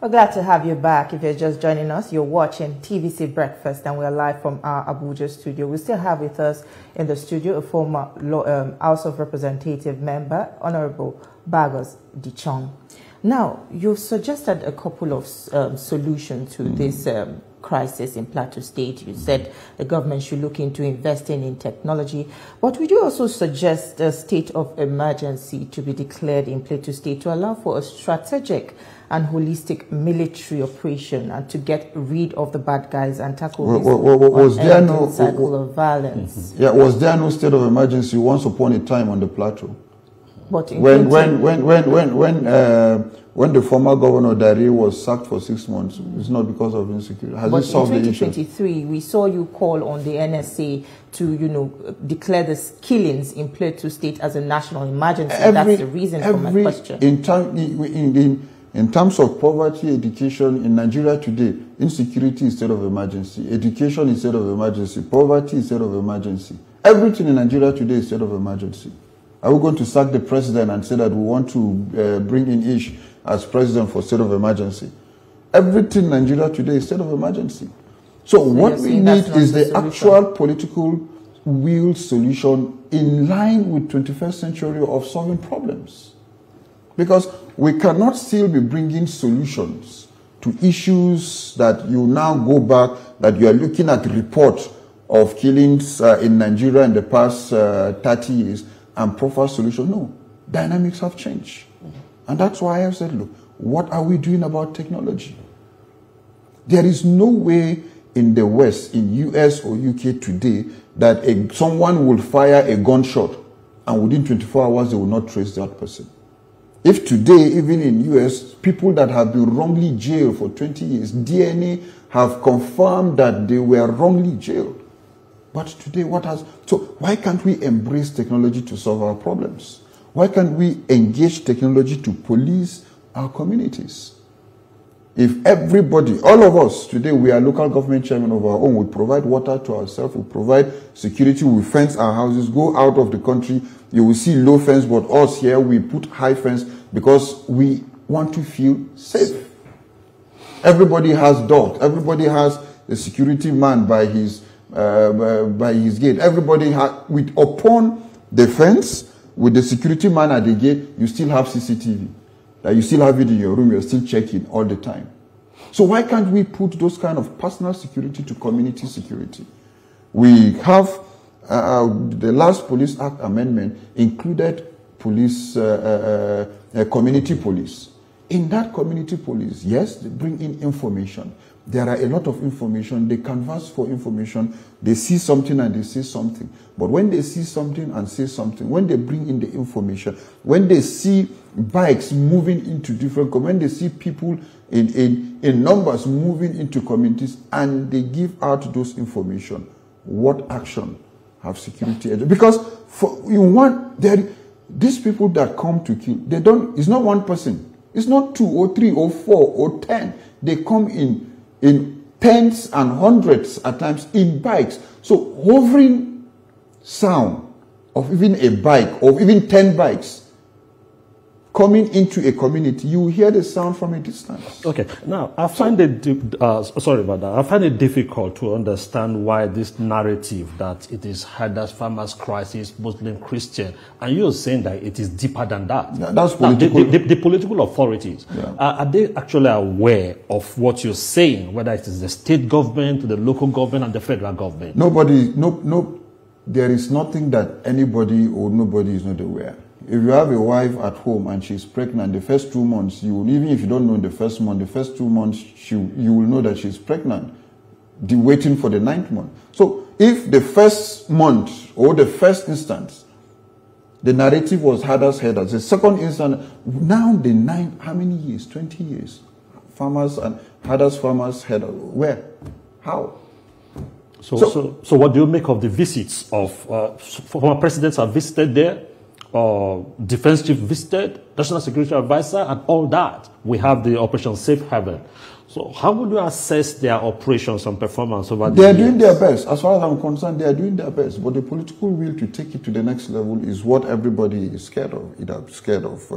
We're glad to have you back. If you're just joining us, you're watching TVC Breakfast, and we're live from our Abuja studio. We still have with us in the studio a former House of Representative member, Honorable Baggos Dachung. Now, you've suggested a couple of solutions to this crisis in Plateau State. You said the government should look into investing in technology, but would you also suggest a state of emergency to be declared in Plateau State to allow for a strategic and holistic military operation and to get rid of the bad guys and tackle this cycle of violence? Yeah, was there no state of emergency once upon a time on the plateau? But when the former governor Dari was sacked for 6 months, it's not because of insecurity. Has it solved the issue? But in 2023, we saw you call on the NSA to, declare the killings in Plateau State as a national emergency. That's the reason for my question. In terms of poverty, education, in Nigeria today, insecurity is state of emergency. Education is state of emergency. Poverty is state of emergency. Everything in Nigeria today is state of emergency. Are we going to sack the president and say that we want to bring in Ish as president for state of emergency? Everything in Nigeria today is state of emergency. So what we need is the actual political will solution in line with 21st century of solving problems. Because we cannot still be bringing solutions to issues that you now go back, that you are looking at reports of killings in Nigeria in the past 30 years, and profile solution. No, dynamics have changed. And that's why I have said, look, what are we doing about technology? There is no way in the West, in US or UK today, that someone will fire a gunshot and within 24 hours they will not trace that person. If today, even in US, people that have been wrongly jailed for 20 years, DNA have confirmed that they were wrongly jailed. But today, so why can't we embrace technology to solve our problems? Why can't we engage technology to police our communities? If everybody, all of us today, we are local government chairmen of our own, we provide water to ourselves, we provide security, we fence our houses, go out of the country, you will see low fence, but us here, we put high fence because we want to feel safe. Everybody has dogs, everybody has a security man by his gate. Everybody upon the fence with the security man at the gate, you still have CCTV. That you still have it in your room, you're still checking all the time. So why can't we put those kind of personal security to community security? We have the last Police Act amendment included police, community police. In that community police, yes, they bring in information. There are a lot of information. They canvass for information. They see something and they say something. But when they see something and say something, when they bring in the information, when they see bikes moving into different, when they see people in numbers moving into communities and they give out those information, what action have security agents? Because these people that come to kill, it's not one person. It's not 2 or 3 or 4 or 10. They come in tens and hundreds at times in bikes. So hovering sound of even a bike, or even 10 bikes coming into a community, you hear the sound from a distance. Okay, now I find it sorry about that. I find it difficult to understand why this narrative that it is herders, farmers crisis, Muslim, Christian, and you're saying that it is deeper than that. Yeah, that's political. Now, the political authorities, are they actually aware of what you're saying, whether it is the state government, the local government, and the federal government? There is nothing that anybody or nobody is not aware. If you have a wife at home and she's pregnant, the first 2 months, even if you don't know the first month, the first 2 months, you will know that she's pregnant, waiting for the 9th month. So if the first month or the first instance, the narrative was herders, the second instance, now the 9, how many years? 20 years. Farmers and herders, where? How? So what do you make of the visits of former presidents have visited there? Defense chief visited, national security advisor, and all that. We have the Operation Safe Haven. So how would you assess their operations and performance over the years? They are doing their best. As far as I'm concerned, they are doing their best. But the political will to take it to the next level is what everybody is scared of. Either scared of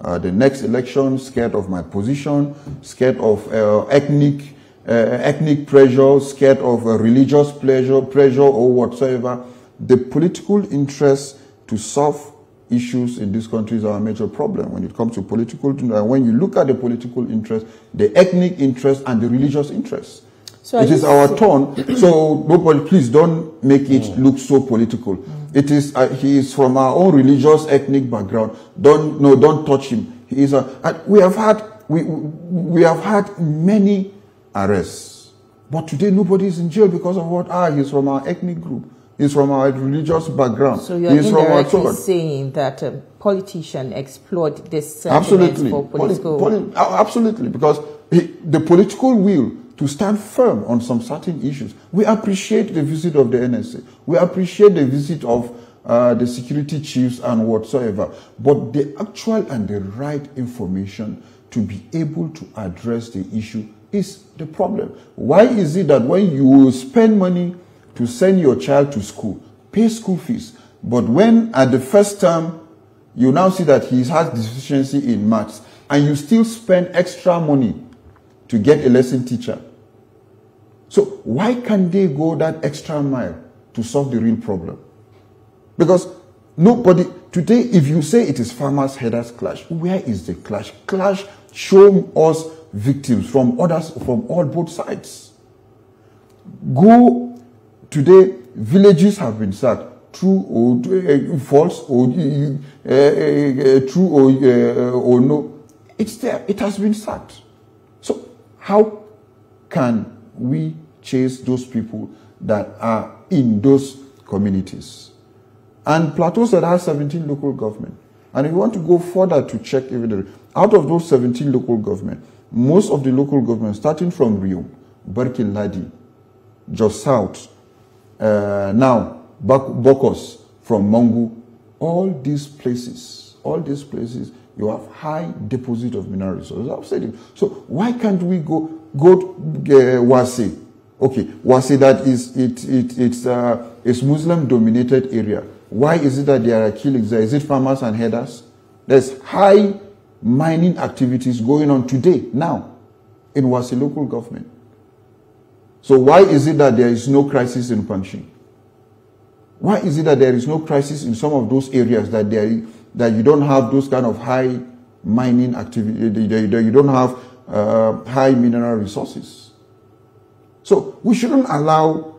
the next election, scared of my position, scared of ethnic pressure, scared of religious pressure or whatsoever. The political interest to solve issues in this country is our major problem when it comes to political. When you look at the political interest, the ethnic interest and the religious interest, so it is our turn. So nobody, please don't make it look so political. It is he is from our own religious ethnic background. Don't touch him. He is we have had many arrests, but today nobody is in jail because of what? He's from our ethnic group. He's from our religious background. So you're indirectly saying that politicians exploit this sentiment for political... Absolutely, because the political will to stand firm on some certain issues. We appreciate the visit of the NSA. We appreciate the visit of the security chiefs and whatsoever. But the actual and the right information to be able to address the issue is the problem. Why is it that when you spend money to send your child to school, pay school fees, but when at the first term you now see that he has deficiency in maths and you still spend extra money to get a lesson teacher? So why can't they go that extra mile to solve the real problem? Because nobody, today if you say it is farmers headers clash, where is the clash? Clash, show us victims from others, from both sides. Go. Today, villages have been sacked, true or false, or true or no. It's there. It has been sacked. So how can we chase those people that are in those communities? And Plateau said has 17 local government. And if you want to go further to check, even out of those 17 local government, most of the local governments, starting from Rio, Barkin Ladi, Jos South, now Baggos from Mangu, all these places, you have high deposit of mineral resources. I've said it. So why can't we go Wase? Okay, Wase, that is it's Muslim dominated area. Why is it that there are killings there? Is it farmers and headers? There's high mining activities going on today, now, in Wase local government. So why is it that there is no crisis in Pangshin? Why is it that there is no crisis in some of those areas that you don't have those kind of high mining activity, you don't have high mineral resources? So we shouldn't allow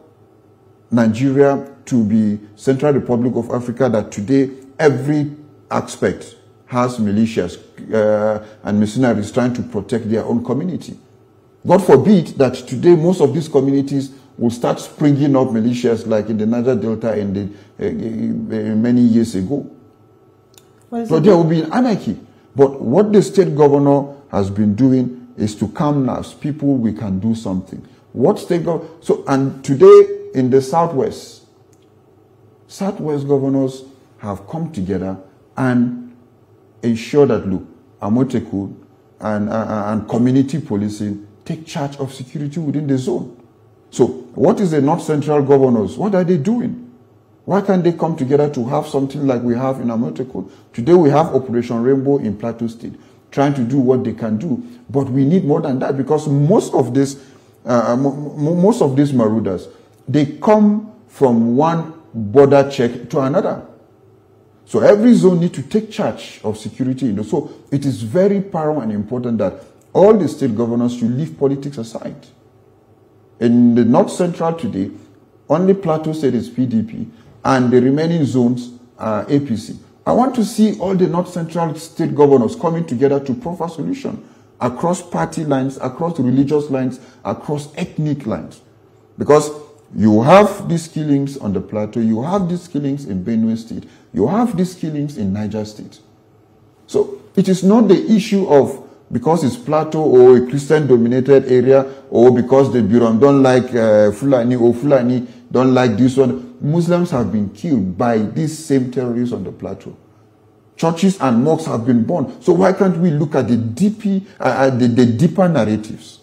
Nigeria to be Central Republic of Africa that today every aspect has militias and mercenaries trying to protect their own community. God forbid that today most of these communities will start springing up militias like in the Niger Delta many years ago. So there will be an anarchy. But what the state governor has been doing is to calm nerves. People, we can do something. What state governor? So, and today in the Southwest governors have come together and ensure that, look, Amotekun and community policing take charge of security within the zone. So what is the North Central governors? What are they doing? Why can't they come together to have something like we have in Amotekun? Today we have Operation Rainbow in Plateau State, trying to do what they can do. But we need more than that, because most of these marauders, they come from one border check to another. So every zone needs to take charge of security. So it is very paramount and important that all the state governors should leave politics aside. In the North Central today, only Plateau State is PDP, and the remaining zones are APC. I want to see all the North Central state governors coming together to proffer solution across party lines, across religious lines, across ethnic lines. Because you have these killings on the Plateau, you have these killings in Benue State, you have these killings in Niger State. So it is not the issue of because it's Plateau or a Christian-dominated area, or because the Birom don't like Fulani, or Fulani don't like this one. Muslims have been killed by these same terrorists on the Plateau. Churches and mosques have been burned. So why can't we look at the deeper narratives?